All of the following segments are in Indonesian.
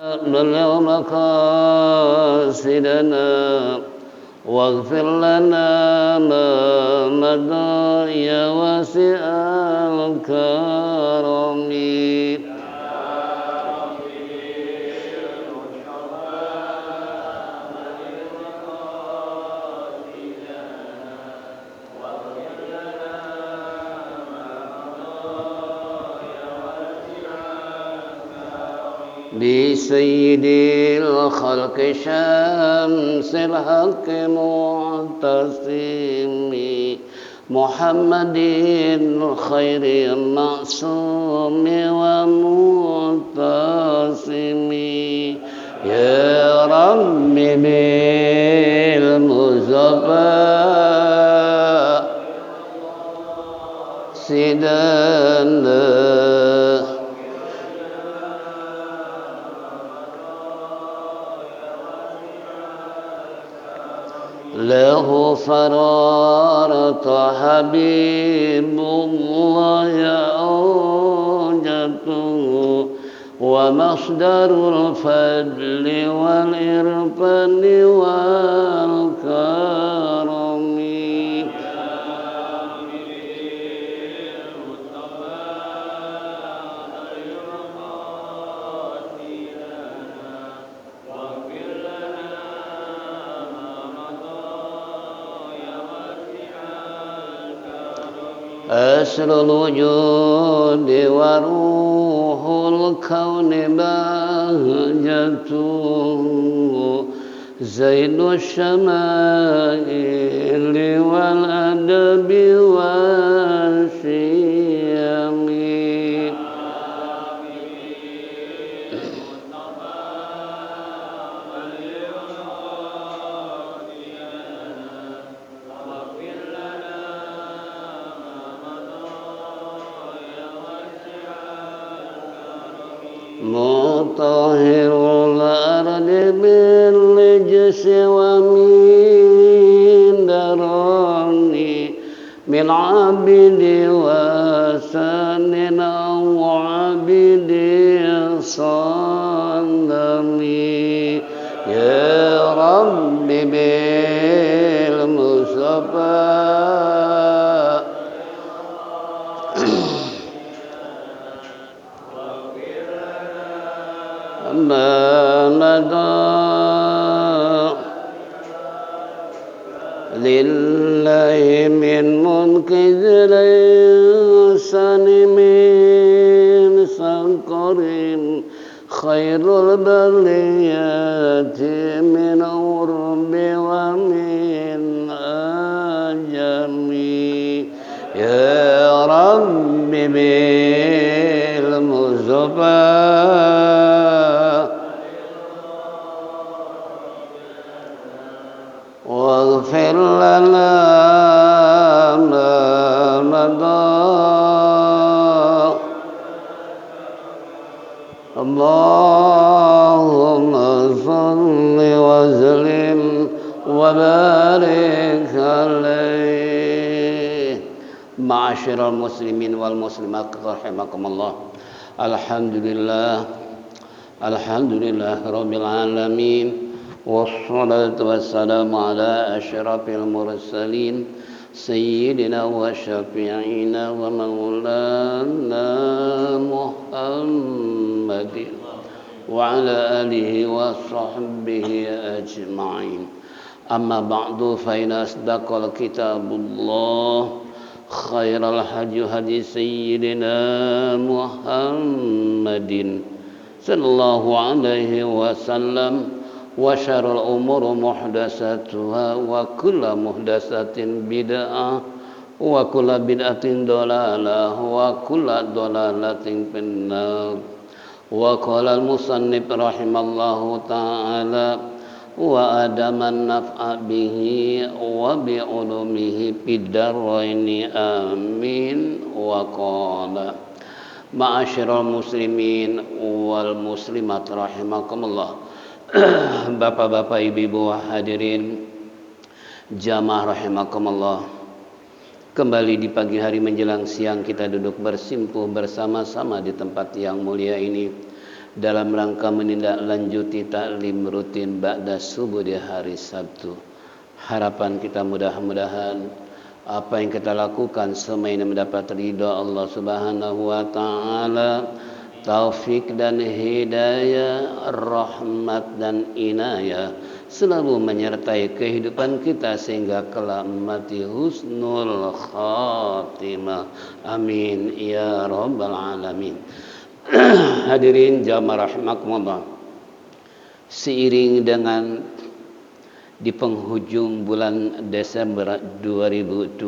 بلغ مقاصدنا واغفر لنا ما مضى يا واسع الكرم بسيد الخلق شمس الحق معتصم محمد خير المعصوم ومعتصم يا رب بالمصطفى سيدنا له فرارة حبيب الله أوجته ومصدر الفضل والإرفان والكرم أسر الوجود وروح الكون بهجته زين الشمائل والأدب والشيم مطهر الأرض بالرجس ومن دراني من عبد وسن أو عبد صنم يا رب بالمصطفى ما مدى لله من منقذ الإنسان من سقر خير البريات من عرب ومن أجم يا رب بالمصطفى واغفر لنا ما مضى اللهم صل وسلم وبارك عليه معاشر المسلمين والمسلمات رحمكم الله الحمد لله رب العالمين والصلاة والسلام على أشرف المرسلين سيدنا وشفيعنا ومولانا محمد وعلى آله وصحبه أجمعين أما بعد فإن أصدق الكتاب الله خير الهدي هدي سيدنا محمد صلى الله عليه وسلم وشر الأمور محدثاتها وكل محدثة بدعة وكل بدعة ضلالة وكل ضلالة في النار وقال المصنف رحمه الله تعالى وأدام النفع به وبعلومه في الدارين آمين وقال معاشر المسلمين والمسلمات رحمكم الله Bapak-bapak, ibu-ibu hadirin jamaah rahimakumullah. Kembali di pagi hari menjelang siang kita duduk bersimpuh bersama-sama di tempat yang mulia ini dalam rangka menindaklanjuti taklim rutin ba'da subuh di hari Sabtu. Harapan kita mudah-mudahan apa yang kita lakukan semua ini mendapat ridha Allah Subhanahu wa taala, taufik dan hidayah, rahmat dan inayah selalu menyertai kehidupan kita sehingga kelak mati husnul khatimah. Amin ya rabbal alamin. Hadirin jamaah rahimakumullah, seiring dengan di penghujung bulan Desember 2023,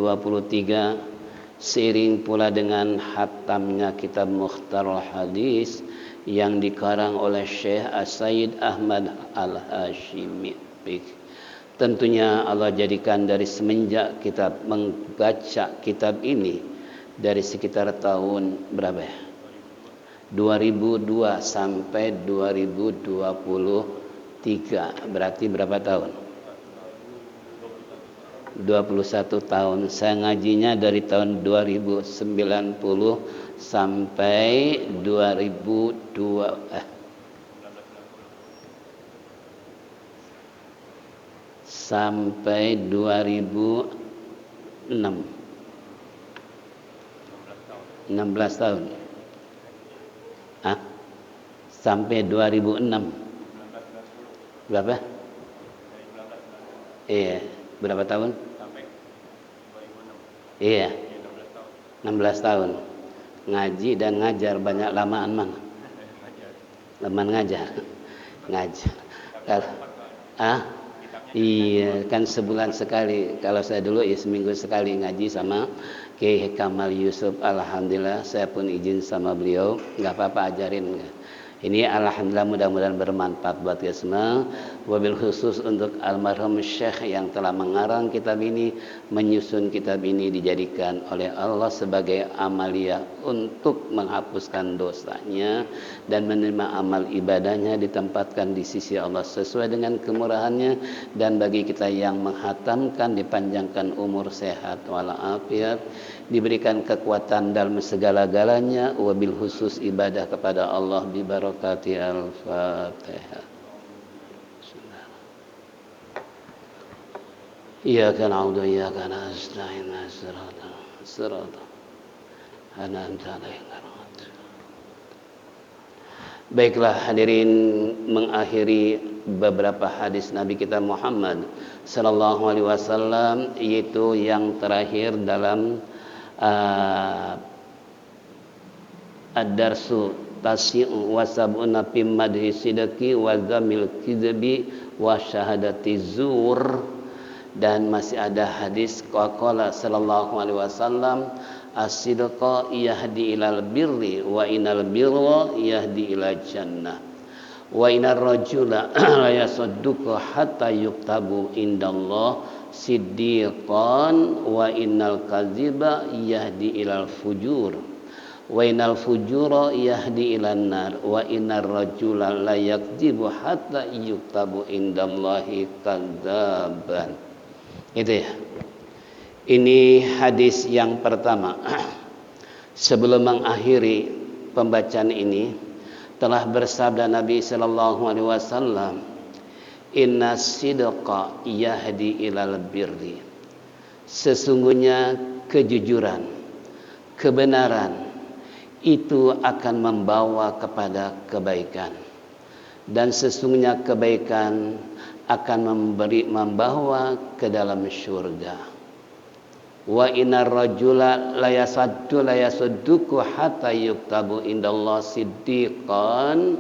seiring pula dengan hatamnya kitab Mukhtarul Hadis yang dikarang oleh Syekh As-Sayyid Ahmad Al-Hashimi. Tentunya Allah jadikan dari semenjak kita membaca kitab ini dari sekitar tahun berapa ya? 2002 sampai 2023, berarti berapa tahun? 21 tahun. Saya ngajinya dari tahun 2090 sampai 2002 sampai 2006. 16 tahun. Sampai 2006. Berapa? Iya, berapa tahun? Sampai 2006. Iya. 16 tahun. Ngaji dan ngajar banyak lamaan mana? Lamaan ngajar. Ngajar. Iya, kan sebulan sekali. Kalau saya dulu ya seminggu sekali ngaji sama Kiai Kamal Yusuf. Alhamdulillah saya pun izin sama beliau, nggak apa-apa ajarin. Ini alhamdulillah mudah-mudahan bermanfaat buat kita semua. Wabil khusus untuk almarhum Syekh yang telah mengarang kitab ini, menyusun kitab ini dijadikan oleh Allah sebagai amalia untuk menghapuskan dosanya dan menerima amal ibadahnya, ditempatkan di sisi Allah sesuai dengan kemurahannya, dan bagi kita yang menghatamkan dipanjangkan umur sehat walafiat, diberikan kekuatan dalam segala-galanya, wabil khusus ibadah kepada Allah bi barakati al-Fatihah. Iyyaka na'budu wa iyyaka nasta'in siratal an'amta 'alaihim. Baiklah hadirin, mengakhiri beberapa hadis Nabi kita Muhammad sallallahu alaihi wasallam, yaitu yang terakhir dalam ad-darsu tasi'u wa sab'una fi madhi sidqi wa zamil kidbi wa syahadati zur. Dan masih ada hadis qala sallallahu alaihi wasallam, as-sidqa yahdi ilal birri wa inal birra yahdi ilal jannah wa inar rajula la yasadduqu hatta yuktabu indallah siddiqan wa innal kadziba yahdi ilal fujur wa innal fujura yahdi ilan nar wa innar rajula la yakdzibu hatta yuktabu indallahi kadzaban. Itu ya. Ini hadis yang pertama. Sebelum mengakhiri pembacaan ini, telah bersabda Nabi sallallahu alaihi wasallam, "Inna sidqa yahdi ilal birri." Sesungguhnya kejujuran, kebenaran itu akan membawa kepada kebaikan, dan sesungguhnya kebaikan akan membawa ke dalam syurga. Wa inar rajula la yasudduku hatta yuktabu indallah siddiqan.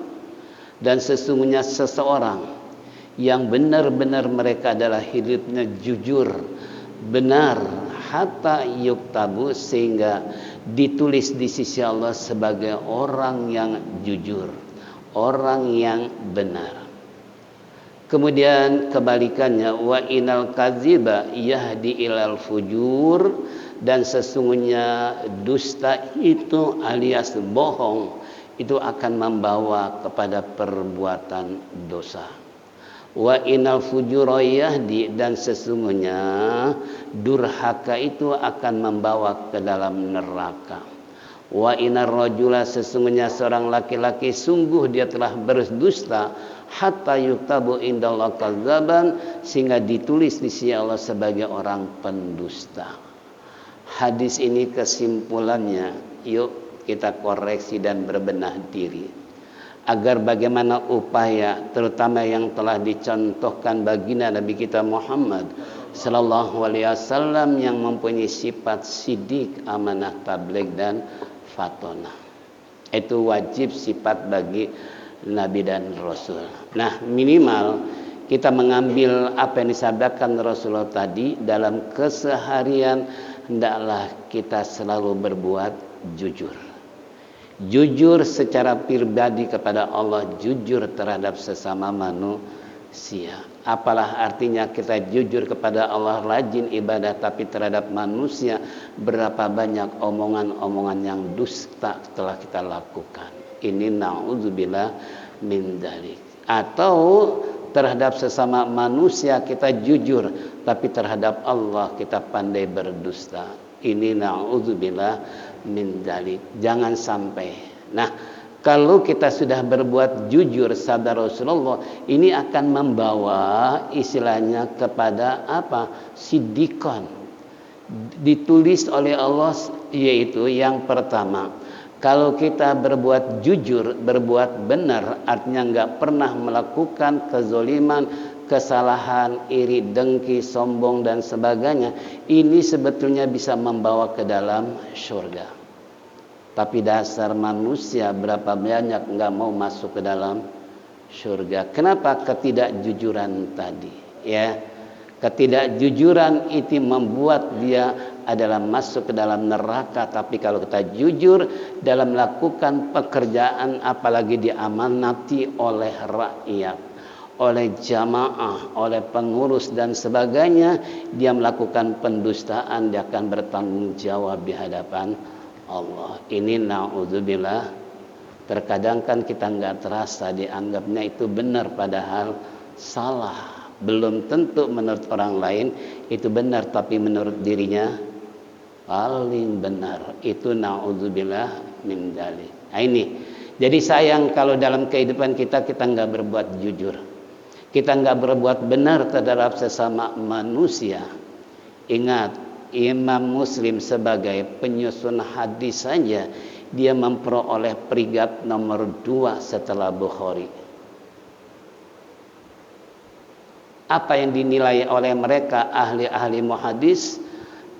Dan sesungguhnya seseorang yang benar-benar mereka adalah hidupnya jujur, benar, hatta yuktabu, sehingga ditulis di sisi Allah sebagai orang yang jujur, orang yang benar. Kemudian kebalikannya, wa inal kadziba yahdi ilal fujur. Dan sesungguhnya dusta itu alias bohong itu akan membawa kepada perbuatan dosa. Wa inal fujura yahdi, dan sesungguhnya durhaka itu akan membawa ke dalam neraka. Wa inar rajula, sesungguhnya seorang laki-laki sungguh dia telah berdusta, hatta yuktabu indallah kadzaban, sehingga ditulis di sisi Allah sebagai orang pendusta. Hadis ini kesimpulannya, yuk kita koreksi dan berbenah diri agar bagaimana upaya terutama yang telah dicontohkan baginda Nabi kita Muhammad sallallahu alaihi wasallam yang mempunyai sifat sidik, amanah, tabligh dan fatonah. Itu wajib sifat bagi Nabi dan Rasul. Nah, minimal kita mengambil apa yang disabdakan Rasulullah tadi dalam keseharian, hendaklah kita selalu berbuat jujur. Jujur secara pribadi kepada Allah, jujur terhadap sesama manusia. Apalah artinya kita jujur kepada Allah, rajin ibadah, tapi terhadap manusia berapa banyak omongan-omongan yang dusta telah kita lakukan. Ini na'udzubillah min dzalik. Atau terhadap sesama manusia kita jujur, tapi terhadap Allah kita pandai berdusta. Ini na'udzubillah min dzalik. Jangan sampai. Nah, kalau kita sudah berbuat jujur, sabda Rasulullah, ini akan membawa istilahnya kepada apa? Siddiqan. Ditulis oleh Allah, yaitu yang pertama, kalau kita berbuat jujur, berbuat benar, artinya enggak pernah melakukan kezoliman, kesalahan, iri, dengki, sombong dan sebagainya, ini sebetulnya bisa membawa ke dalam surga. Tapi dasar manusia berapa banyak enggak mau masuk ke dalam surga. Kenapa? Ketidakjujuran tadi, ya. Ketidakjujuran itu membuat dia adalah masuk ke dalam neraka. Tapi kalau kita jujur dalam melakukan pekerjaan, apalagi diamanati oleh rakyat, oleh jamaah, oleh pengurus dan sebagainya, dia melakukan pendustaan, dia akan bertanggung jawab di hadapan Allah. Ini na'udzubillah. Terkadang kan kita nggak terasa, dianggapnya itu benar padahal salah. Belum tentu menurut orang lain itu benar, tapi menurut dirinya paling benar. Itu na'udzubillah min dzalik. Nah, ini. Jadi sayang kalau dalam kehidupan kita nggak berbuat jujur. Kita nggak berbuat benar terhadap sesama manusia. Ingat, Imam Muslim sebagai penyusun hadis saja dia memperoleh peringkat nomor 2 setelah Bukhari. Apa yang dinilai oleh mereka ahli-ahli muhadis,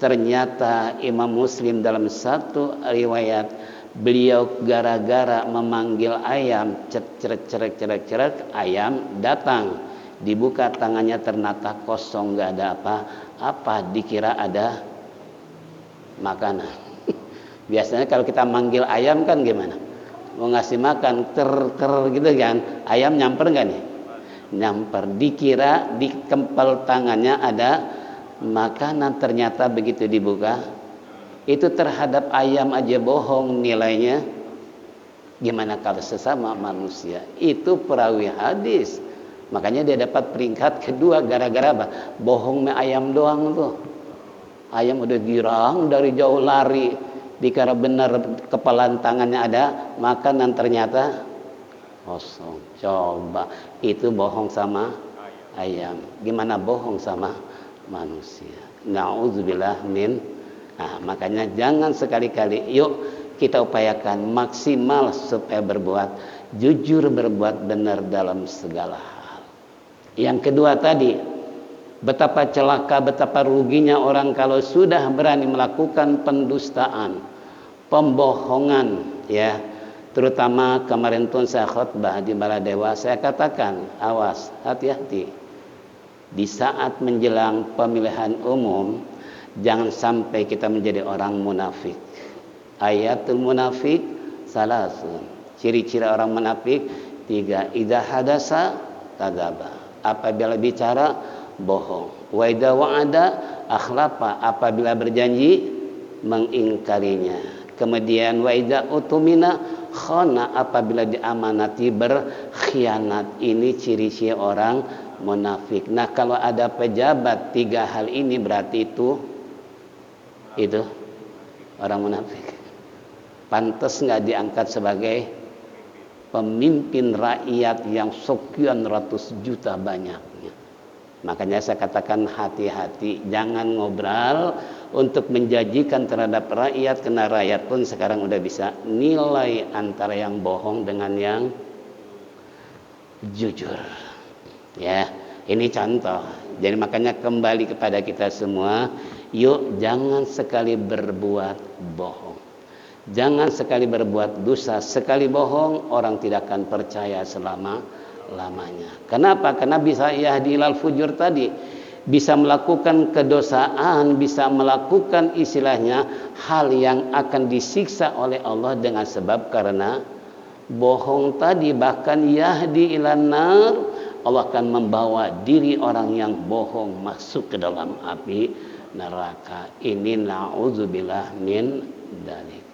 ternyata Imam Muslim dalam satu riwayat, beliau gara-gara memanggil ayam, cerek, ayam datang, dibuka tangannya ternyata kosong, nggak ada apa-apa, dikira ada makanan. Biasanya kalau kita manggil ayam kan gimana? Mau ngasih makan, ter gitu kan, ayam nyamper nggak nih? Nyamper, dikira di kempel tangannya ada makanan, ternyata begitu dibuka itu terhadap ayam aja bohong nilainya. Gimana kalau sesama manusia? Itu perawi hadis. Makanya dia dapat peringkat kedua gara-gara apa? Bohong me ayam doang tuh. Ayam udah girang dari jauh lari, dikira benar kepalan tangannya ada makanan, ternyata kosong. Coba itu bohong sama ayam. Gimana bohong sama manusia? Na'udzubillah min. Nah, makanya jangan sekali-kali, yuk kita upayakan maksimal supaya berbuat jujur, berbuat benar dalam segala hal. Yang kedua tadi, betapa celaka, betapa ruginya orang kalau sudah berani melakukan pendustaan, pembohongan, ya. Terutama kemarin pun saya khutbah di Baladewa, saya katakan, awas, hati-hati. Di saat menjelang pemilihan umum, jangan sampai kita menjadi orang munafik. Ayatul munafik salasun. Ciri-ciri orang munafik 3. Idza hadasa kadzaba. Apabila bicara bohong. Wa idza wa'ada akhlafa. Apabila berjanji mengingkarinya. Kemudian wa idza utumina khana. Apabila diamanati berkhianat. Ini ciri-ciri orang munafik. Nah, kalau ada pejabat 3 hal ini berarti itu orang munafik. Pantas nggak diangkat sebagai pemimpin rakyat yang sekian ratus juta banyaknya. Makanya saya katakan hati-hati, jangan ngobrol untuk menjanjikan terhadap rakyat, karena rakyat pun sekarang udah bisa nilai antara yang bohong dengan yang jujur. Ya, ini contoh. Jadi makanya kembali kepada kita semua, yuk jangan sekali berbuat bohong. Jangan sekali berbuat dosa. Sekali bohong, orang tidak akan percaya selama-lamanya. Kenapa? Karena bisa yahdi ilal fujur tadi. Bisa melakukan kedosaan, bisa melakukan istilahnya hal yang akan disiksa oleh Allah dengan sebab karena bohong tadi. Bahkan yahdi ilan nar, Allah akan membawa diri orang yang bohong masuk ke dalam api neraka. Ini na'udzubillah min dzalik.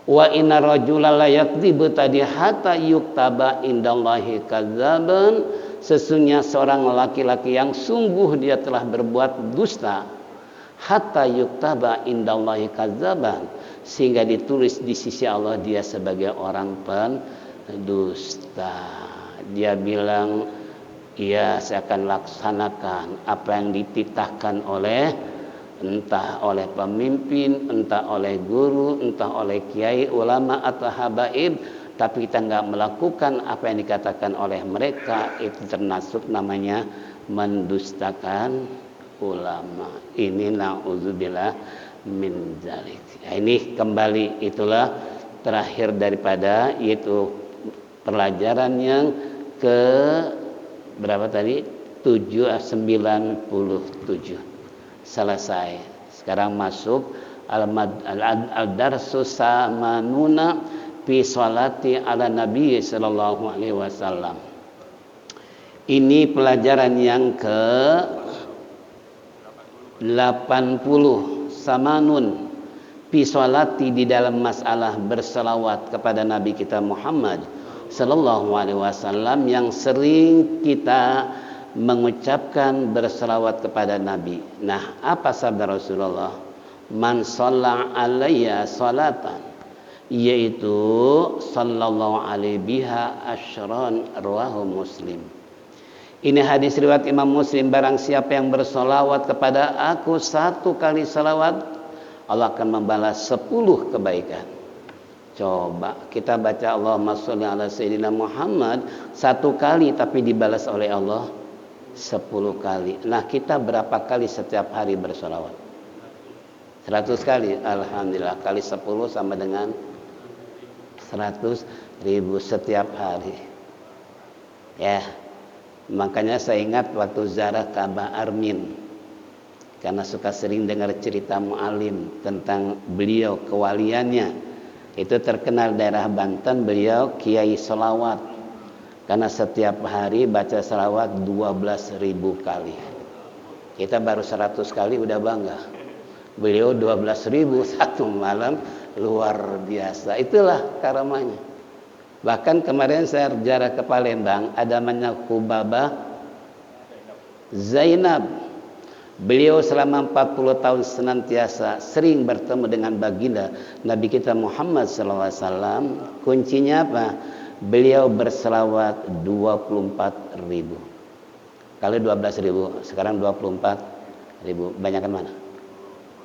Wa inna rajula la yakdzibu tadi hatta yuktaba indallahi kadzaban. Sesungguhnya seorang laki-laki yang sungguh dia telah berbuat dusta, hatta yuktaba indallahi kadzaban, sehingga ditulis di sisi Allah dia sebagai orang pendusta. Dia bilang, iya saya akan laksanakan apa yang dititahkan oleh entah oleh pemimpin, entah oleh guru, entah oleh kiai, ulama atau habaib, tapi kita nggak melakukan apa yang dikatakan oleh mereka, itu termasuk namanya mendustakan ulama. Ini na'udzubillah min dzalik. Ya, ini kembali itulah terakhir daripada yaitu pelajaran yang ke berapa tadi? 97. Selesai. Sekarang masuk al-darsus samanuna fi sholati ala nabi sallallahu alaihi wasallam. Ini pelajaran yang ke 80, samanun fi sholati, di dalam masalah berselawat kepada Nabi kita Muhammad sallallahu alaihi wasallam, yang sering kita mengucapkan berselawat kepada Nabi. Nah, apa sabda Rasulullah? Man shalla alayya salatan, yaitu sallallahu alaihi biha asyran, rawahu Muslim. Ini hadis riwayat Imam Muslim. Barang siapa yang berselawat kepada aku 1 kali selawat, Allah akan membalas 10 kebaikan. Coba kita baca Allahumma sholli ala sayyidina Muhammad 1 kali, tapi dibalas oleh Allah 10 kali. Nah, kita berapa kali setiap hari bersolawat? 100 kali. Alhamdulillah, kali 10 sama dengan 100.000 setiap hari. Ya, makanya saya ingat waktu ziarah Ka'bah Armin, karena suka sering dengar cerita mu'alim tentang beliau, kewaliannya. Itu terkenal daerah Banten, beliau kiai solawat. Karena setiap hari baca salawat 12.000 kali. Kita baru 100 kali udah bangga. Beliau 12.000 satu malam, luar biasa. Itulah karamanya. Bahkan kemarin saya ziarah ke Palembang, ada namanya Kubabah Zainab. Beliau selama 40 tahun senantiasa sering bertemu dengan baginda Nabi kita Muhammad SAW. Kuncinya apa? Beliau berselawat 24.000. Kalau 12.000, sekarang 24.000. Banyakan mana?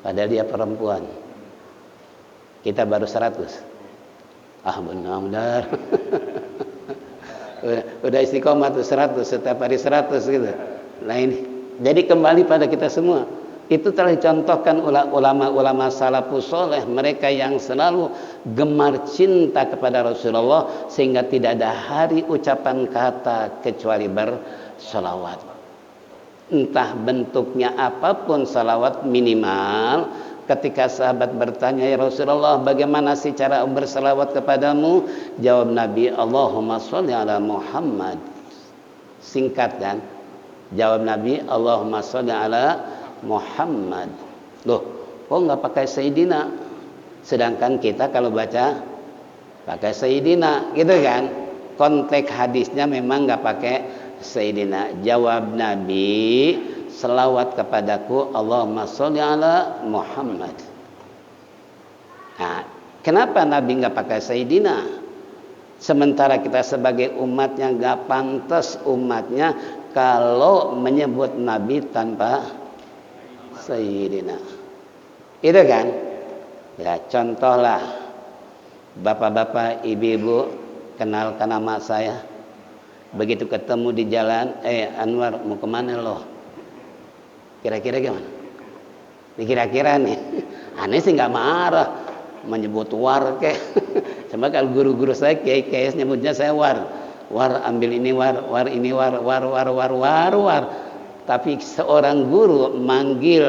Padahal dia perempuan. Kita baru 100. Ah, benar-benar. Udah istiqomah tuh 100, setiap hari 100 gitu. Nah ini. Jadi kembali pada kita semua. Itu telah dicontohkan ulama-ulama salafus soleh, mereka yang selalu gemar cinta kepada Rasulullah, sehingga tidak ada hari ucapan kata kecuali bersolawat. Entah bentuknya apapun, salawat minimal. Ketika sahabat bertanya, ya Rasulullah, bagaimana sih cara berselawat kepadamu? Jawab Nabi, Allahumma sholli ala Muhammad. Singkat kan? Jawab Nabi, Allahumma sholli ala Muhammad. Loh, kok nggak pakai Sayyidina? Sedangkan kita kalau baca pakai Sayyidina, gitu kan? Konteks hadisnya memang nggak pakai Sayyidina. Jawab Nabi, selawat kepadaku, Allahumma sholli ala Muhammad. Nah, Kenapa Nabi nggak pakai Sayyidina? Sementara kita sebagai umatnya nggak pantas umatnya kalau menyebut Nabi tanpa Sayyidina. Itu kan? Ya contohlah, bapak-bapak, ibu-ibu kenalkan nama saya. Begitu ketemu di jalan, Anwar mau kemana loh? Kira-kira gimana? Kira-kira nih, aneh sih nggak marah, menyebut war kek. Cuma kalau guru-guru saya kiai nyebutnya saya war ambil ini war ini war. Tapi seorang guru manggil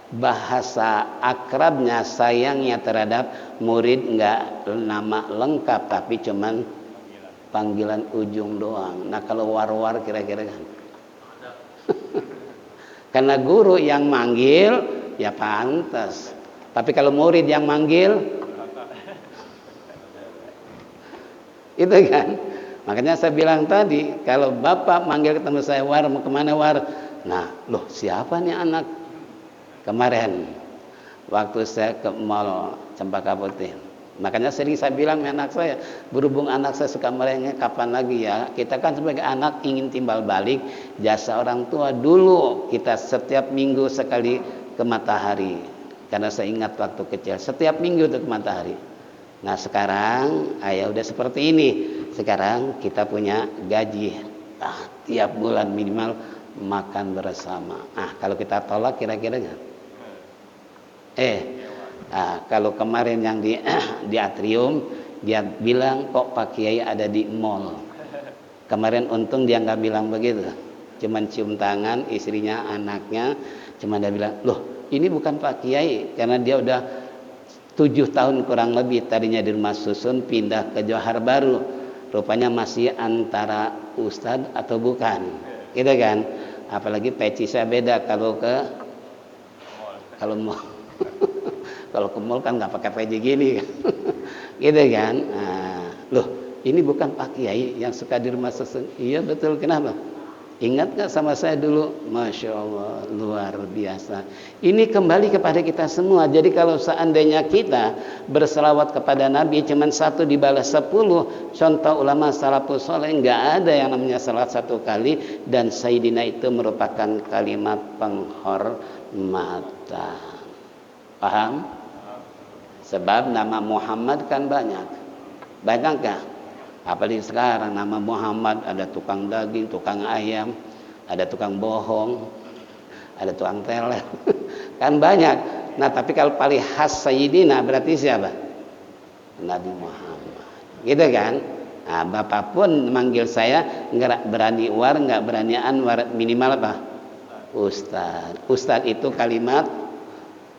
bahasa akrabnya, sayangnya terhadap murid nggak nama lengkap, tapi cuman panggilan ujung doang. Nah kalau war kira-kira kan? Karena guru yang manggil ya pantas. Tapi kalau murid yang manggil itu kan. Makanya saya bilang tadi, kalau bapak manggil ketemu saya, war mau kemana war? Nah loh siapa nih anak? Kemarin waktu saya ke mall Cempaka Putih, makanya sering saya bilang sama anak saya, berhubung anak saya suka merengek, kapan lagi ya kita kan sebagai anak ingin timbal balik jasa orang tua. Dulu kita setiap minggu sekali ke Matahari, karena saya ingat waktu kecil setiap minggu itu ke Matahari. Nah sekarang ayah udah seperti ini, sekarang kita punya gaji tiap bulan minimal makan bersama. Kalau kita tolak kira-kira nggak? Kalau kemarin yang di atrium dia bilang kok Pak Kiai ada di mall. Kemarin untung dia nggak bilang begitu, cuman cium tangan istrinya, anaknya, cuman dia bilang loh ini bukan Pak Kiai, karena dia udah 7 tahun kurang lebih tadinya di Rumah Susun pindah ke Johar Baru, rupanya masih antara Ustadz atau bukan, gitu kan? Apalagi peci saya beda kalau mau kalau ke mall kan nggak pakai peci gini gitu kan. Loh ini bukan Pak Kiai yang suka di Rumah Susun? Iya betul. Kenapa? Ingat gak sama saya dulu? Masya Allah luar biasa. Ini kembali kepada kita semua. Jadi kalau seandainya kita berselawat kepada Nabi cuman 1 dibalas 10, contoh ulama salafus saleh nggak ada yang namanya salat 1 kali, dan Sayyidina itu merupakan kalimat penghormatan. Paham? Sebab nama Muhammad kan banyak gak? Apalagi sekarang nama Muhammad ada tukang daging, tukang ayam, ada tukang bohong, ada tukang teler, kan banyak. Nah tapi kalau paling khas Sayyidina berarti siapa? Nabi Muhammad, gitu kan? Nah bapak pun manggil saya nggak berani war, nggak berani Anwar, minimal apa? Ustadz. Ustadz itu kalimat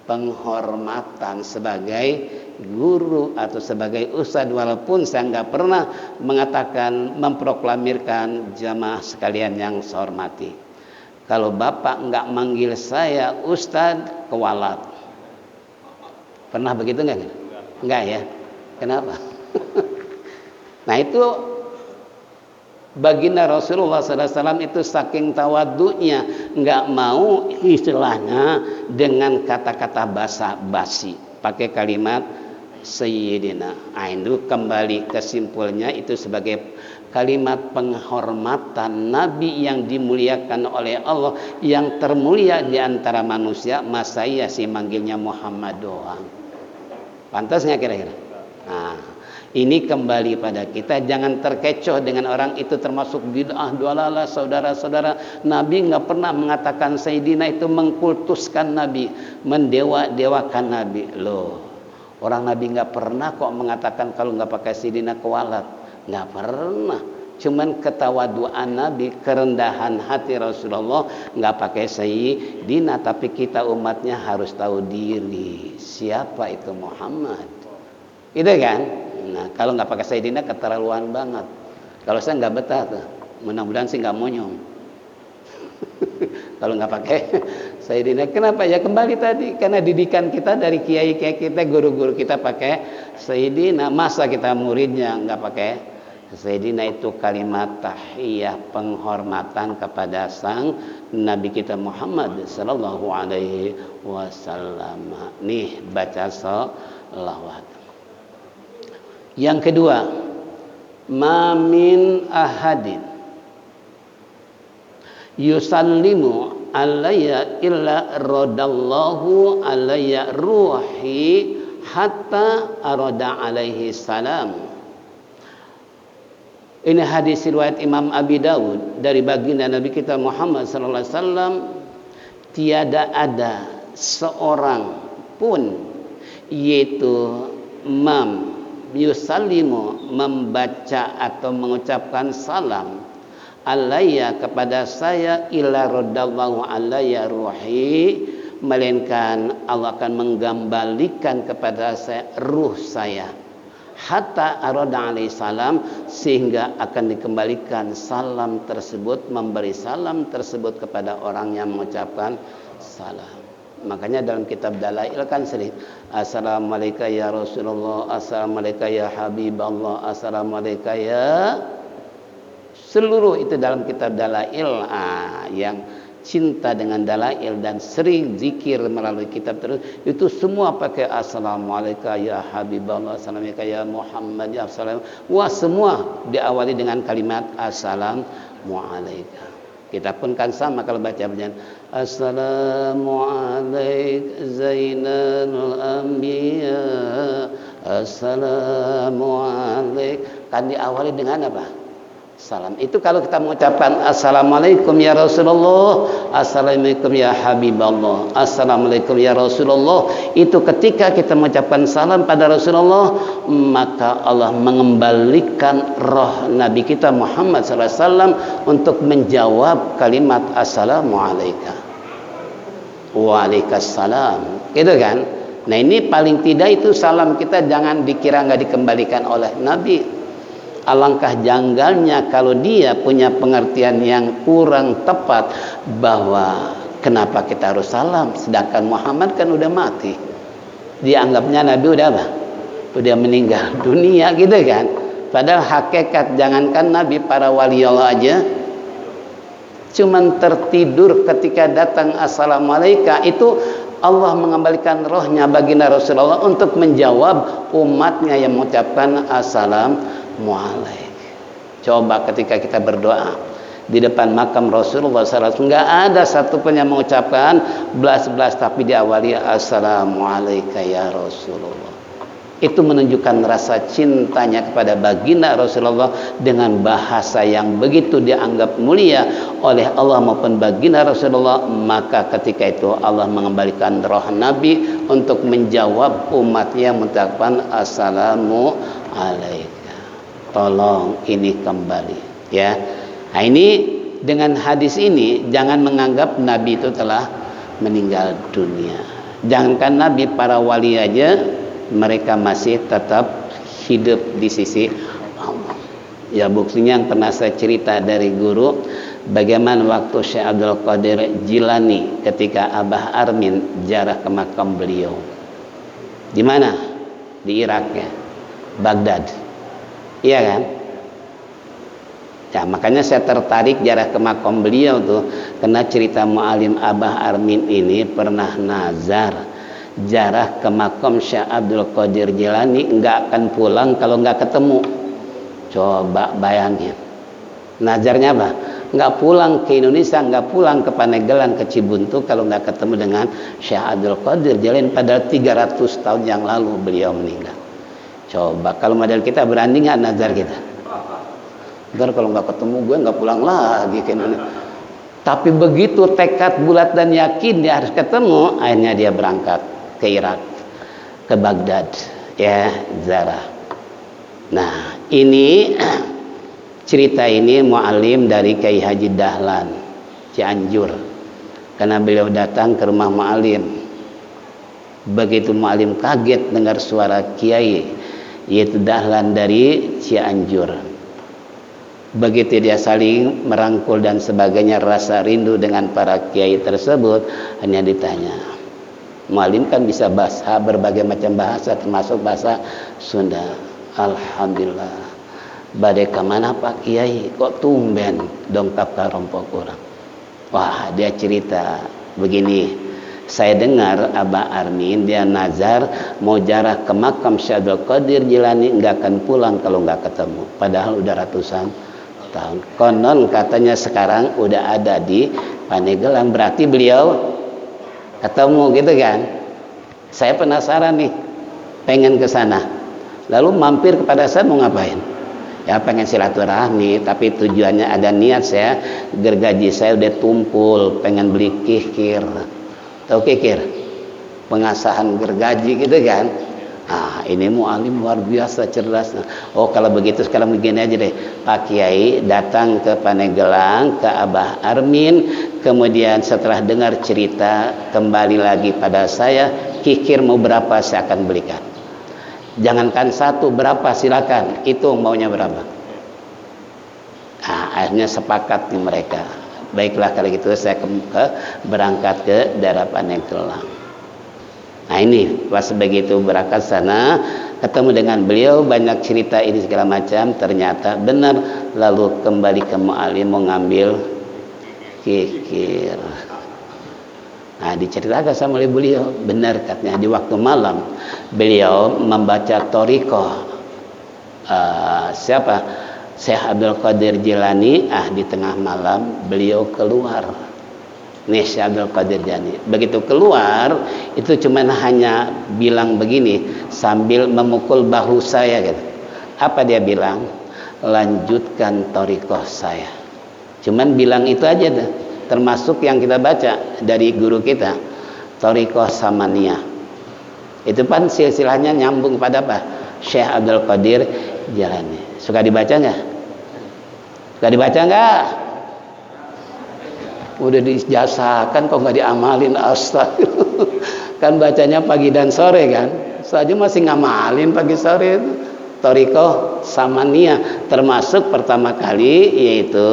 penghormatan sebagai guru atau sebagai ustadz, walaupun saya nggak pernah mengatakan memproklamirkan jamaah sekalian yang saya hormati. Kalau bapak nggak manggil saya ustadz, kewalat. Pernah begitu nggak? Nggak ya? Kenapa? Nah itu baginda Rasulullah SAW itu saking tawadunya nggak mau istilahnya dengan kata-kata basa-basi, pakai kalimat Sayyidina. Itu kembali kesimpulannya itu sebagai kalimat penghormatan Nabi yang dimuliakan oleh Allah, yang termulia di antara manusia. Masa iya sih manggilnya Muhammad doang? Pantas nggak kira-kira? Nah ini kembali pada kita, jangan terkecoh dengan orang itu termasuk bid'ah dolalah. Saudara-saudara, Nabi nggak pernah mengatakan Sayyidina itu mengkultuskan Nabi, mendewa-dewakan Nabi. Loh, orang Nabi nggak pernah kok mengatakan kalau nggak pakai Sayyidina kewalat, nggak pernah. Cuman ketawaduan Nabi, kerendahan hati Rasulullah, nggak pakai Sayyidina. Tapi kita umatnya harus tahu diri, siapa itu Muhammad, gitu kan? Nah kalau nggak pakai Sayyidina keterlaluan banget. Kalau saya nggak betah tuh, mudah-mudahan sih nggak monyong. Kalau nggak pakai Sayyidina, kenapa ya? Kembali tadi karena didikan kita dari kiai-kiai kita, guru-guru kita pakai Sayyidina. Masa kita muridnya nggak pakai Sayyidina? Itu kalimat tahiyah, penghormatan kepada sang Nabi kita Muhammad sallallahu alaihi wasallam. Nih baca lawat. Yang kedua, ma min ahadin yusallimu alayya illa radallahu alayya ruhi hatta arada alaihi salam. Ini hadis riwayat Imam Abi Dawud dari baginda Nabi kita Muhammad sallallahu alaihi wasallam. Tiada ada seorang pun, yaitu yusallimu, membaca atau mengucapkan salam alayya, kepada saya, illa radallahu alayya ruhi, melainkan Allah akan menggambalikan kepada saya ruh saya, hatta arada alaihi salam, sehingga akan dikembalikan salam tersebut, memberi salam tersebut kepada orang yang mengucapkan salam. Makanya dalam kitab Dalail kan sering assalamualaikum ya Rasulullah, assalamualaikum ya Habiballah, assalamualaikum ya, seluruh itu dalam kitab Dalail. Yang cinta dengan Dalail dan sering zikir melalui kitab terus, itu semua pakai assalamualaikum ya Habiballah, assalamualaikum ya Muhammad ya salam. Wah, semua diawali dengan kalimat assalamualaikum. Kita pun kan sama kalau baca bacaan assalamualaikum zainal anbiya, assalamualaikum, kan diawali dengan apa? Salam. Itu kalau kita mengucapkan assalamualaikum ya Rasulullah, assalamualaikum ya Habiballah, assalamualaikum ya Rasulullah, itu ketika kita mengucapkan salam pada Rasulullah, maka Allah mengembalikan roh Nabi kita Muhammad SAW untuk menjawab kalimat assalamualaikum, waalaikumsalam, gitu kan. Nah, ini paling tidak itu salam kita jangan dikira nggak dikembalikan oleh Nabi. Alangkah janggalnya kalau dia punya pengertian yang kurang tepat bahwa kenapa kita harus salam, sedangkan Muhammad kan udah mati. Dianggapnya Nabi udah apa? Udah meninggal dunia, gitu kan. Padahal hakikat jangankan Nabi, para wali Allah aja cuman tertidur ketika datang assalamualaikum, itu Allah mengembalikan rohnya baginda Rasulullah untuk menjawab umatnya yang mengucapkan assalamualaikum. Coba ketika kita berdoa di depan makam Rasulullah SAW, nggak ada satupun yang mengucapkan belas-belas, tapi diawali assalamualaikum ya Rasulullah. Itu menunjukkan rasa cintanya kepada baginda Rasulullah dengan bahasa yang begitu dianggap mulia oleh Allah maupun baginda Rasulullah. Maka ketika itu Allah mengembalikan roh Nabi untuk menjawab umatnya mengucapkan assalamualaikum. Tolong ini kembali, ya. Nah, ini dengan hadis ini jangan menganggap Nabi itu telah meninggal dunia. Jangankan Nabi, para wali aja mereka masih tetap hidup di sisi Allah. Ya, buktinya yang pernah saya cerita dari guru, bagaimana waktu Syekh Abdul Qadir Jilani ketika Abah Armin ziarah ke makam beliau. Di mana? Di Irak, ya, Baghdad. Iya kan? Ya, makanya saya tertarik ziarah ke makam beliau tuh, karena cerita Mu'alim Abah Armin ini pernah nazar ziarah ke makam Syekh Abdul Qadir Jilani, nggak akan pulang kalau nggak ketemu. Coba bayangin, nazarnya apa? Nggak pulang ke Indonesia, nggak pulang ke Paneglang, ke Cibuntu kalau nggak ketemu dengan Syekh Abdul Qadir Jilani. Padahal 300 tahun yang lalu beliau meninggal. Coba kalau model kita, berani nggak nazar kita? Ntar kalau nggak ketemu gue nggak pulang lagi ke Indonesia. Tapi begitu tekad bulat dan yakin dia harus ketemu, akhirnya dia berangkat ke Irak, ke Baghdad, ya, ziarah. Nah, ini cerita ini mu'alim dari Kiai Haji Dahlan Cianjur, karena beliau datang ke rumah mu'alim. Begitu mu'alim kaget dengar suara Kiai, yaitu Dahlan dari Cianjur. Begitu dia saling merangkul dan sebagainya, rasa rindu dengan para kiai tersebut, hanya ditanya. Mu'alim kan bisa bahasa, berbagai macam bahasa, termasuk bahasa Sunda. Alhamdulillah. Badai ke mana Pak Kiai? Kok tumben dongkap ka rompok kurang? Wah, dia cerita begini. Saya dengar Abah Armin dia nazar mau jarah ke makam Syekh Abdul Qadir Jilani, nggak akan pulang kalau nggak ketemu. Padahal udah ratusan tahun. Konon katanya sekarang udah ada di Paneglang, berarti beliau ketemu gitu kan. Saya penasaran nih, pengen ke sana. Lalu mampir kepada saya mau ngapain? Ya pengen silaturahmi, tapi tujuannya ada niat saya, gergaji saya udah tumpul, pengen beli kikir. Tahu kikir? Pengasahan gergaji gitu kan. Ah, ini mu'alim luar biasa cerdasnya. Oh, kalau begitu sekarang begini aja deh. Pak Kiai datang ke Paneglang, ke Abah Armin, kemudian setelah dengar cerita kembali lagi pada saya, kikir mau berapa saya akan belikan. Jangankan satu, berapa silakan. Itu maunya berapa. Nah, akhirnya sepakat nih mereka. Baiklah kalau gitu saya berangkat ke daerah Paneglang. Nah ini pas begitu berangkat sana ketemu dengan beliau, banyak cerita ini segala macam, ternyata benar. Lalu kembali ke mu'alim mau ngambil kikir. Nah diceritakan sama oleh beliau, benar katanya di waktu malam beliau membaca Thariqah siapa? Syekh Abdul Qadir Jilani. Di tengah malam beliau keluar nih Syekh Abdul Qadir Jilani. Begitu keluar itu cuman hanya bilang begini sambil memukul bahu saya gitu. Apa dia bilang? Lanjutkan thariqah saya. Cuman bilang itu aja deh. Termasuk yang kita baca dari guru kita, thariqah samaniyah. Itu kan silsilahnya nyambung pada apa? Syekh Abdul Qadir Jilani. Suka dibaca nggak? Suka dibaca nggak? Udah dijasakan kok nggak diamalin, astagfirullah. Kan bacanya pagi dan sore kan? Saja masih ngamalin pagi sore itu. Thariqah samaniyah termasuk pertama kali yaitu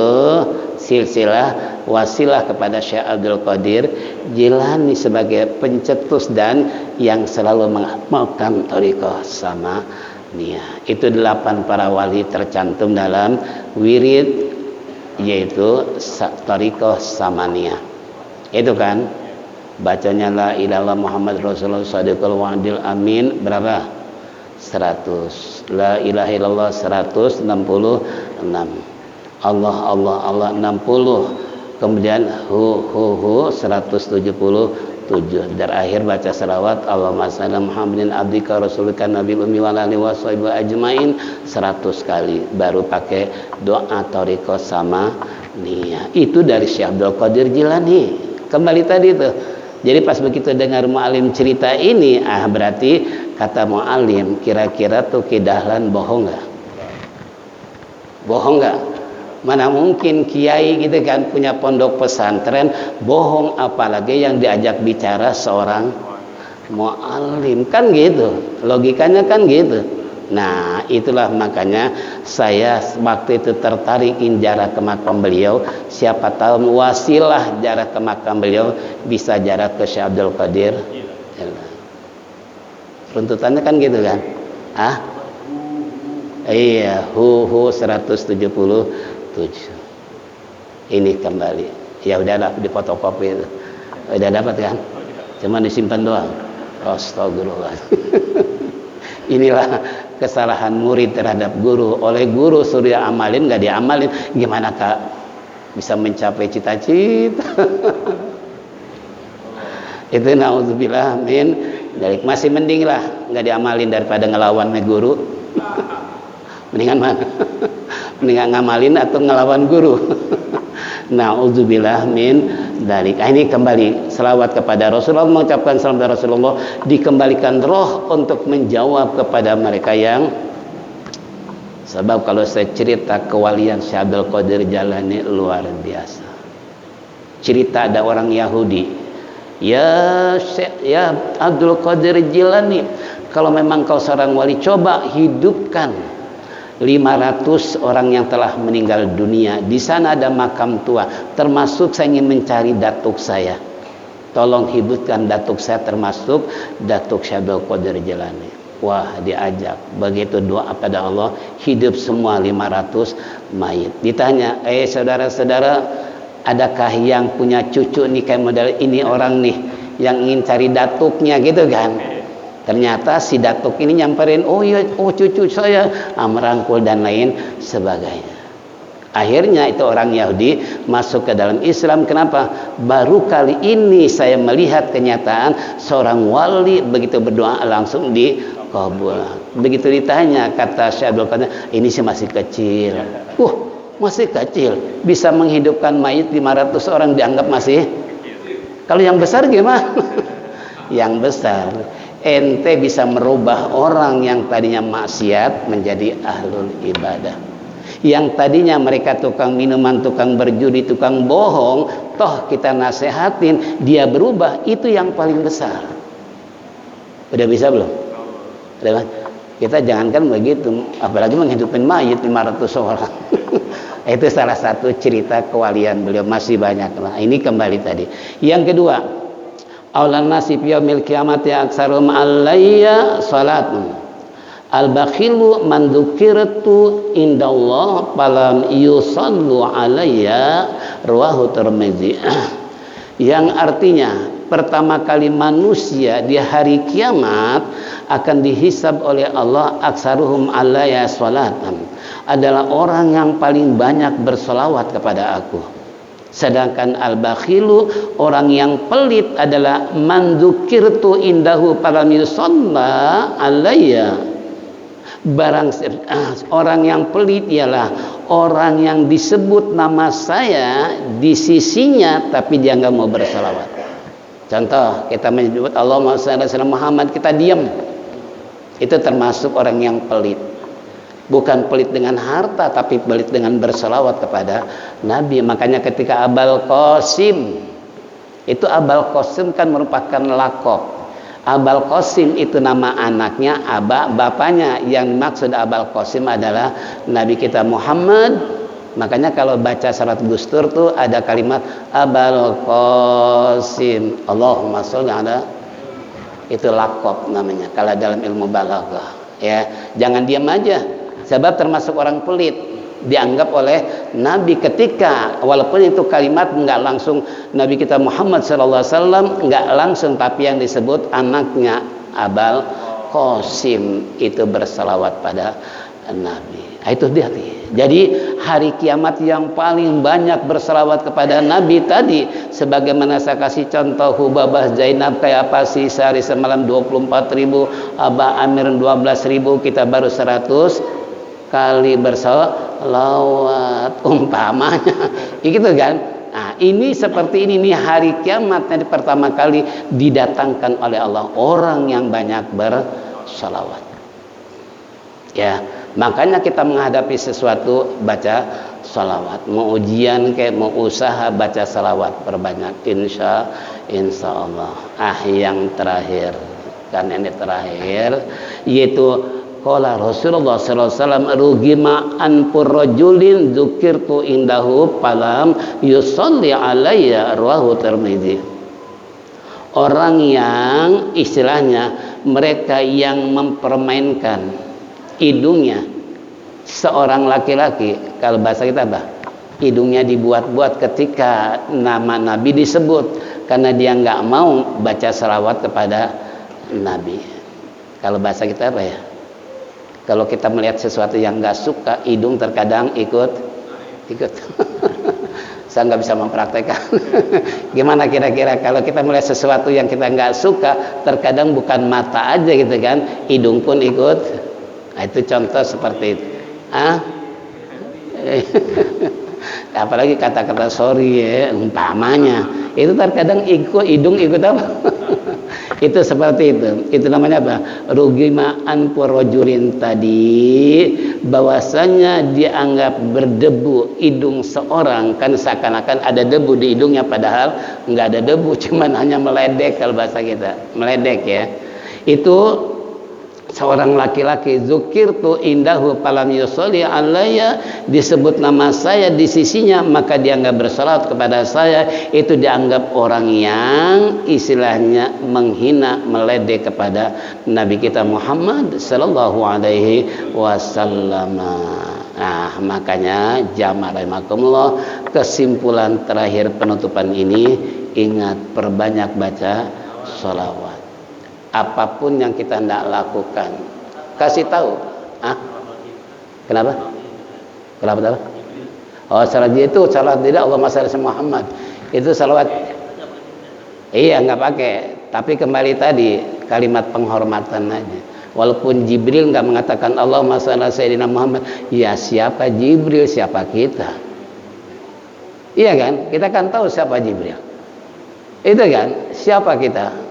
silsilah wasilah kepada Syekh Abdul Qadir Jilani sebagai pencetus dan yang selalu mengamalkan thariqah samaniyah. Itu 8 para wali tercantum dalam wirid yaitu thariqah samaniyah. Itu kan bacanya la ilaha Muhammad Rasulullah shadiqul wa'dil amin berapa? 100. La ilaha illallah 166. Allah Allah Allah 60. Kemudian hu 177. Dan akhir baca selawat Allahumma shalli ala Muhammadin abdika rasulika nabi ummi wa alihi washabihi ajmain 100 kali baru pakai doa thariqah samaniyah. Itu dari Syekh Abdul Qadir Jilani. Kembali tadi tuh. Jadi pas begitu dengar mu'alim cerita ini, berarti kata mu'alim kira-kira tuh Ki Dahlan bohong nggak? Bohong nggak? Mana mungkin kiai gitu kan punya pondok pesantren bohong, apalagi yang diajak bicara seorang mu'alim kan gitu, logikanya kan gitu. Nah itulah makanya saya waktu itu tertarik jarak ke makam beliau, siapa tahu wasilah jarak ke makam beliau bisa jarak ke Syekh Abdul Qadir. Runtutannya kan gitu kan. Iya, hu 177. Ini kembali. Ya udahlah di fotokopi itu. Udah dapat kan? Cuma disimpan doang. Astagfirullah. Inilah kesalahan murid terhadap guru. Oleh guru suruh amalin nggak diamalin. Gimana Kak bisa mencapai cita-cita? Itu naudzubillah min dari masih mending lah nggak diamalin daripada ngelawan guru. Mendingan mana? Mendingan ngamalin atau ngelawan guru. Naudzubillah min dzalik. Ini kembali selawat kepada Rasulullah, mengucapkan salam kepada Rasulullah, dikembalikan roh untuk menjawab kepada mereka yang sebab kalau saya cerita kewalian Syekh Abdul Qadir Jilani luar biasa. Cerita ada orang Yahudi, ya Abdul Qadir Jilani, kalau memang kau seorang wali, coba hidupkan 500 orang yang telah meninggal dunia. Di sana ada makam tua, termasuk saya ingin mencari datuk saya. Tolong hidupkan datuk saya, termasuk datuk Syekh Abdul Qadir Jilani. Wah, diajak. Begitu doa pada Allah, hidup semua 500 mayit. Ditanya, saudara-saudara, adakah yang punya cucu nih kayak model ini orang nih yang ingin cari datuknya gitu kan. Ternyata si datuk ini nyamperin, oh iya, oh cucu saya, merangkul dan lain sebagainya. Akhirnya itu orang Yahudi masuk ke dalam Islam. Kenapa? Baru kali ini saya melihat kenyataan seorang wali begitu berdoa langsung dikabul. Begitu ditanya, kata Syekh Abdul Qadir, ini sih masih kecil. Masih kecil, bisa menghidupkan mayit 500 orang dianggap masih. Kalau yang besar gimana? Yang besar, ente bisa merubah orang yang tadinya maksiat menjadi ahlul ibadah. Yang tadinya mereka tukang minuman, tukang berjudi, tukang bohong, toh kita nasehatin dia berubah, itu yang paling besar. Udah bisa belum? Udah. Kita jangankan begitu, apalagi menghidupin mayit 500 orang. Itu salah satu cerita kewalian beliau, masih banyak lah. Ini kembali tadi. Yang kedua, aulan nasib yaumil qiyamati aksarum alayya salatun. Al-bakhilu man dzukirtu indallah falam yusallu alayya, rawahu Tirmidzi. Yang artinya pertama kali manusia di hari kiamat akan dihisab oleh Allah aksaruhum alayya salatan, adalah orang yang paling banyak bersolawat kepada aku. Sedangkan al-bakhilu, orang yang pelit, adalah man dzukirtu indahu falam yusalla alayya. Orang yang pelit ialah orang yang disebut nama saya di sisinya tapi dia nggak mau bersalawat. Contoh, kita menyebut Allahumma shalli ala Muhammad, kita diam. Itu termasuk orang yang pelit. Bukan pelit dengan harta, tapi pelit dengan bersalawat kepada Nabi. Makanya ketika Abul Qasim, itu Abul Qasim kan merupakan lakop. Abul Qasim itu nama anaknya, bapaknya yang maksud Abul Qasim adalah Nabi kita Muhammad. Makanya kalau baca surat Gustur tuh ada kalimat Abul Qasim, Allahumma sholli ala, itu lakop namanya kalau dalam ilmu balaghah. Ya, jangan diam aja. Sebab termasuk orang pelit dianggap oleh Nabi ketika walaupun itu kalimat enggak langsung Nabi kita Muhammad SAW, enggak langsung, tapi yang disebut anaknya Abul Qasim itu bersalawat pada Nabi. Itu dia. Jadi hari kiamat yang paling banyak bersalawat kepada Nabi tadi, sebagaimana saya kasih contoh Hubabah Zainab kayak apa sih, sehari semalam 24.000, Abah Amir 12.000, kita baru 100 kali bersalawat umpamanya, gitu kan. Nah, ini seperti ini nih hari kiamat yang pertama kali didatangkan oleh Allah orang yang banyak bersalawat. Ya, makanya kita menghadapi sesuatu baca salawat. Mau ujian kayak mau usaha baca salawat perbanyak. Insya Allah. Yang terakhir, kan ini terakhir, yaitu qala Rasulullah sallallahu alaihi wasallam rugima an purrajulin dzukirtu indahu falam yusalli alayya, rawahu Tirmidzi. Orang yang istilahnya mereka yang mempermainkan hidungnya seorang laki-laki, kalau bahasa kita apa? Hidungnya dibuat-buat ketika nama Nabi disebut karena dia nggak mau baca salawat kepada Nabi. Kalau bahasa kita apa ya? Kalau kita melihat sesuatu yang nggak suka, hidung terkadang ikut. Saya nggak bisa mempraktekkan. Gimana kira-kira kalau kita melihat sesuatu yang kita nggak suka, terkadang bukan mata aja gitu kan, hidung pun ikut. Nah, itu contoh seperti itu. Apalagi kata-kata sorry ya, umpamanya, itu terkadang hidung ikut apa? Itu seperti itu. Itu namanya apa? Rugima an purrajulin tadi, bahwasanya dianggap berdebu hidung seorang, kan seakan-akan ada debu di hidungnya padahal nggak ada debu, cuman hanya meledek kalau bahasa kita. Meledek ya. Itu seorang laki-laki dzukirtu indahu falam yusolli alayya, disebut nama saya di sisinya maka dia enggak bersalat kepada saya, itu dianggap orang yang istilahnya menghina, meledek kepada Nabi kita Muhammad sallallahu alaihi wasallam. Nah, makanya jamaah rahimakumullah, kesimpulan terakhir penutupan ini, ingat perbanyak baca sholawat. Apapun yang kita hendak lakukan, kasih tahu. Ah, kenapa? Kenapa? Oh, salat dia itu salat tidak Allahumma shalli ala Muhammad. Itu salawat. Iya, nggak pakai. Tapi kembali tadi kalimat penghormatan aja. Walaupun Jibril nggak mengatakan Allahumma shalli ala Sayyidina Muhammad, ya siapa Jibril, siapa kita? Iya kan? Kita kan tahu siapa Jibril. Itu kan? Siapa kita?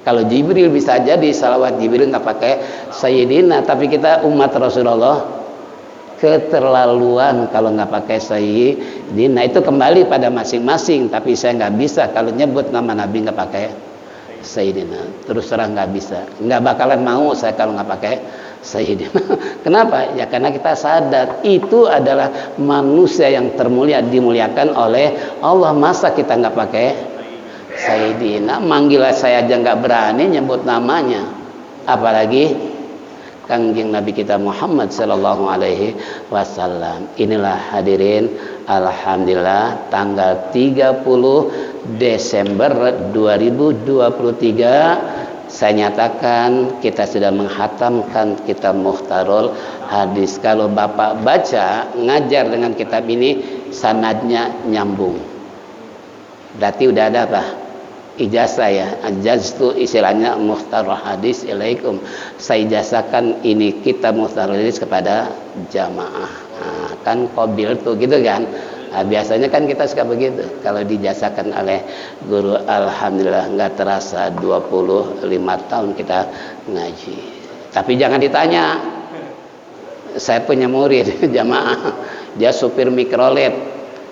Kalau Jibril bisa jadi salawat Jibril nggak pakai Sayyidina, tapi kita umat Rasulullah keterlaluan kalau nggak pakai Sayyidina. Itu kembali pada masing-masing. Tapi saya nggak bisa kalau nyebut nama Nabi nggak pakai Sayyidina. Terus terang nggak bisa. Nggak bakalan mau saya kalau nggak pakai Sayyidina. Kenapa? Ya karena kita sadar itu adalah manusia yang termulia, dimuliakan oleh Allah. Masa kita nggak pakai Sayyidina? Manggil saya aja nggak berani nyebut namanya, apalagi Kangjeng Nabi kita Muhammad sallallahu alaihi wasallam. Inilah hadirin, alhamdulillah tanggal 30 Desember 2023 saya nyatakan kita sudah menghatamkan kitab Mukhtarul Hadis. Kalau Bapak baca ngajar dengan kitab ini sanadnya nyambung. Berarti udah ada apa? Ijazah ya. Ajaztu istilahnya Mukhtarul Hadis ilaikum. Saya ijazahkan ini kitab Mukhtarul Hadis kepada jamaah. Nah, kan qabil tuh gitu kan. Nah, biasanya kan kita suka begitu. Kalau dijazahkan oleh guru, alhamdulillah nggak terasa 25 tahun kita ngaji. Tapi jangan ditanya. Saya punya murid jamaah, dia supir mikrolet,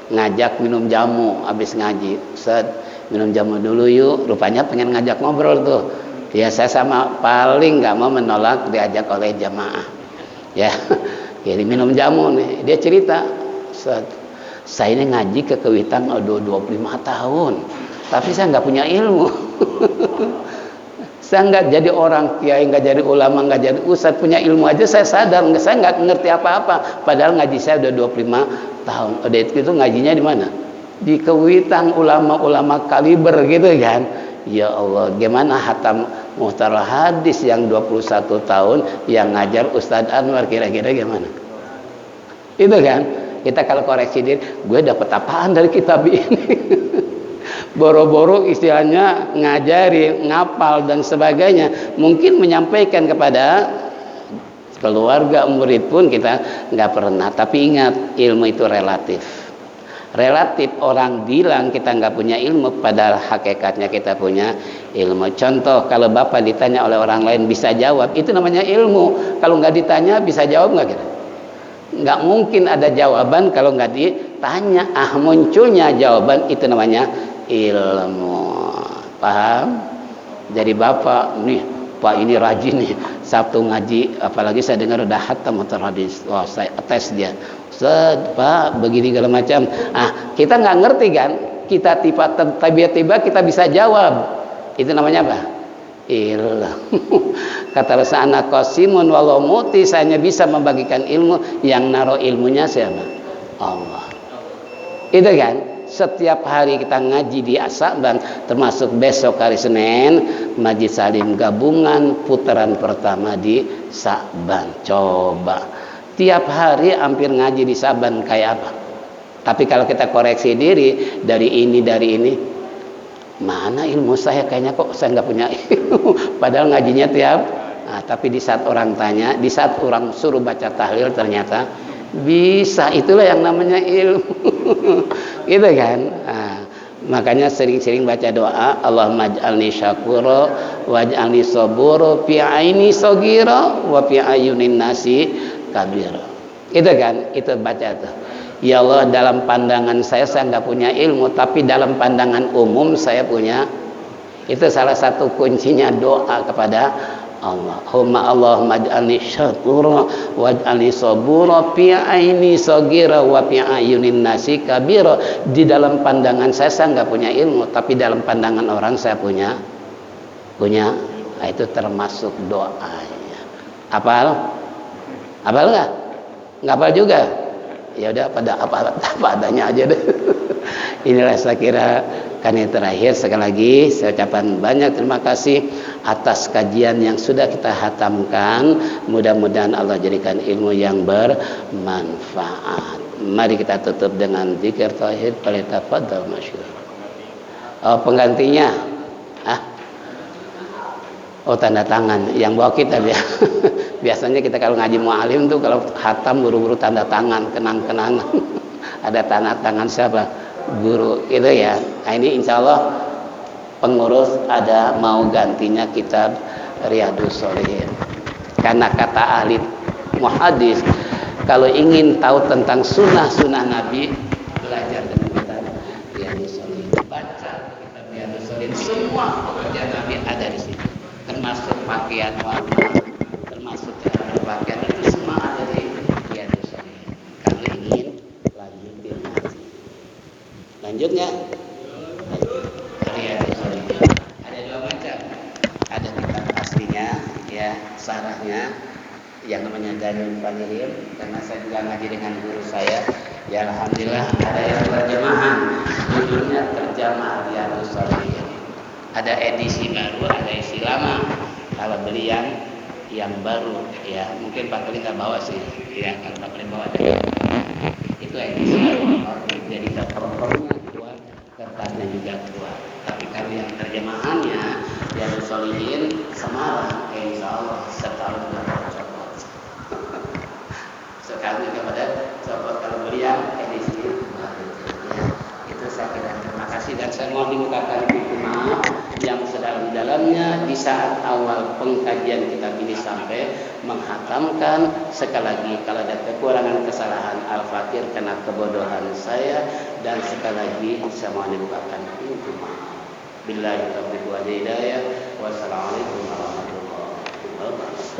ngajak minum jamu habis ngaji. Set, minum jamu dulu yuk, rupanya pengen ngajak ngobrol tuh. Ya saya sama paling nggak mau menolak diajak oleh jamaah. Ya, jadi minum jamu nih, dia cerita, set, saya ini ngaji ke Kewitan udah 25 tahun, tapi saya nggak punya ilmu. Saya nggak jadi orang kiai, nggak jadi ulama, nggak jadi ustadz, punya ilmu aja saya sadar, saya nggak ngerti apa-apa. Padahal ngaji saya udah 25 tahun. Udah itu ngajinya di mana? Di Kewitan, ulama-ulama kaliber gitu kan. Ya Allah, gimana hatam Mukhtarul Hadis yang 21 tahun yang ngajar Ustadz Anwar, kira-kira gimana? Itu kan, kita kalau koreksi diri, gue dapat apaan dari kitab ini? Boro-boro istilahnya ngajari, ngapal dan sebagainya, mungkin menyampaikan kepada keluarga murid pun kita nggak pernah. Tapi ingat, ilmu itu relatif. Relatif, orang bilang kita nggak punya ilmu, padahal hakikatnya kita punya ilmu. Contoh, kalau Bapak ditanya oleh orang lain bisa jawab, itu namanya ilmu. Kalau nggak ditanya bisa jawab nggak kira? Nggak mungkin ada jawaban kalau nggak ditanya. Munculnya jawaban, itu namanya ilmu. Paham? Jadi Bapak nih, Pak ini rajin nih, Sabtu ngaji, apalagi saya dengar udah hatam Mukhtarul Hadis. Wah, saya tes dia. Pak begini segala macam. Kita nggak ngerti kan, kita tiba-tiba kita bisa jawab. Itu namanya apa? Ilmu. Kata Rasul, anak qasimun walau muti, saya hanya bisa membagikan ilmu, yang naruh ilmunya siapa? Allah. Itu kan, setiap hari kita ngaji di Sa'ban, termasuk besok hari Senin Majlis Salim gabungan putaran pertama di Sa'ban. Coba tiap hari hampir ngaji di Sa'ban kayak apa? Tapi kalau kita koreksi diri dari ini, mana ilmu saya, kayaknya kok saya nggak punya ilmu. Padahal ngajinya tiap. Tapi di saat orang tanya, di saat orang suruh baca tahlil ternyata bisa. Itulah yang namanya ilmu. Gitu kan? Makanya sering-sering baca doa, Allahumma ij'alni syakura waj'alni sabura fi aini sagira wa fi ayunin nasi kabir. Itu kan, itu baca tuh. Ya Allah, dalam pandangan saya nggak punya ilmu, tapi dalam pandangan umum saya punya. Itu salah satu kuncinya doa kepada Allah. Allahumma ij'alni syakura waj'alni sabura fi aini sagira wa fi ayunin nasi kabira. Di dalam pandangan saya nggak punya ilmu, tapi dalam pandangan orang saya punya. Nah, itu termasuk doanya. Hafal nggak? Nggak hafal juga. Ya udah, pada apa adanya aja deh. Inilah saya kira Karena terakhir sekali lagi saya ucapkan banyak terima kasih atas kajian yang sudah kita hatamkan. Mudah-mudahan Allah jadikan ilmu yang bermanfaat. Mari kita tutup dengan zikir tauhid. Falyatafaddal masyhur. Oh, penggantinya. Oh, tanda tangan yang bawa kita ya. Biasanya kita kalau ngaji mu'alim tuh kalau hatam buru-buru tanda tangan, kenang-kenangan. Ada tanda tangan siapa? Guru itu ya. Nah, ini insya Allah pengurus ada mau gantinya kitab Riyadhus Shalihin. Karena kata ahli muhadis, kalau ingin tahu tentang sunnah-sunnah Nabi, belajar dengan kitab Riyadhus Shalihin. Baca kitab Riyadhus Shalihin, semua pekerjaan Nabi ada di situ. Termasuk pakaian warna, termasuk cara berpakaian, itu semua ada di Riyadhus Shalihin. Kalau ingin lanjutin ngaji. Lanjutnya Riyadhus Shalihin ada dua macam. Ada kitab aslinya ya, sarahnya yang namanya Darul Fanirin, karena saya juga ngaji dengan guru saya ya, alhamdulillah. Ada yang terjemahan, judulnya terjemah Riyadhus Shalihin. Ada edisi baru, ada edisi lama. Kalau beli yang baru ya, mungkin Pak Kali nggak bawa sih ya, kalau Pak Kali bawa itu edisi baru, jadi covernya keluar, kertasnya juga keluar. Tapi kalau yang terjemahannya Riyadhus Shalihin Semarang, insya Allah setahun dapat copot. Sekali kepada copot kalau beli yang edisi baru ya. Itu saya kira terima kasih, dan saya mohon dibukakan pintu maaf yang sedalam-dalamnya di saat awal pengkajian kitab ini sampai menghatamkan. Sekali lagi kalau ada kekurangan kesalahan al-fakir karena kebodohan saya, dan sekali lagi saya mohon dibukakan pintu maaf. Billahi taufiq wal hidayah. Wassalamualaikum warahmatullahi wabarakatuh.